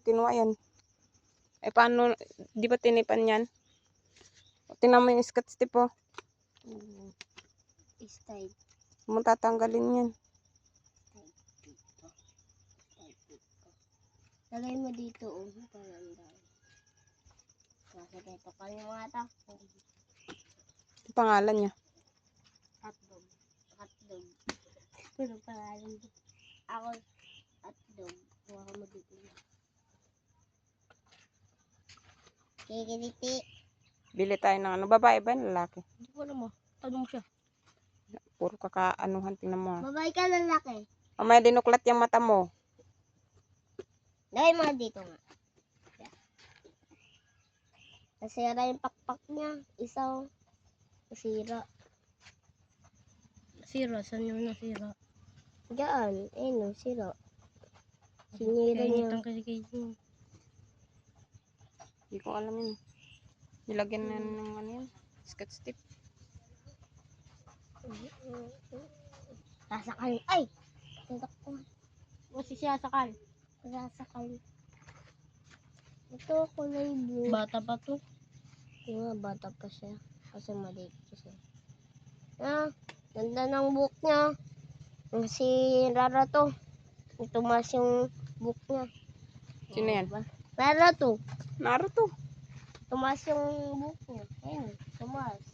kinuha yan. Eh, paano, di ba tinipan yan? Tingnan mo yung scotch tape, oh. Style. Mo tatanggalin yan. Lagay mo dito, oh. Parang kasi dito pa yung mga ito. Yung pangalan niya. Hotdog. Hotdog. Pero pangalan ko. Ako, hotdog. Huwag mo dito. Kikiliti. Bili tayo ng ano. Babae ba? Lalaki? Hindi ko alam mo. Tanong mo siya. Puro kakaanuhan. Tingnan mo. Babae ka lalaki. Mamaya dinuklat yung mata mo. Lagay mo dito nga. Nasira yung pakpak niya. Isaw. Nasira. Nasira? Saan yung nasira? Diyan. Ayun, nasira. Sinira niya. Hindi ko alam yun. Nilagyan na ng ano yan. Scotch tape. Sasakal. Ay! Tindak ko. Kasi siya sakal. Sasakal. Ito, kulay blue. Bata pa to? Nga, bata pa siya. Kasi maliit siya. Ah, ganda ng buhok niya. Si Rara to. Tumas yung buhok niya. Sino yan? Rara to. Naruto. Tumas yung buhok niya. Ayun, tumas.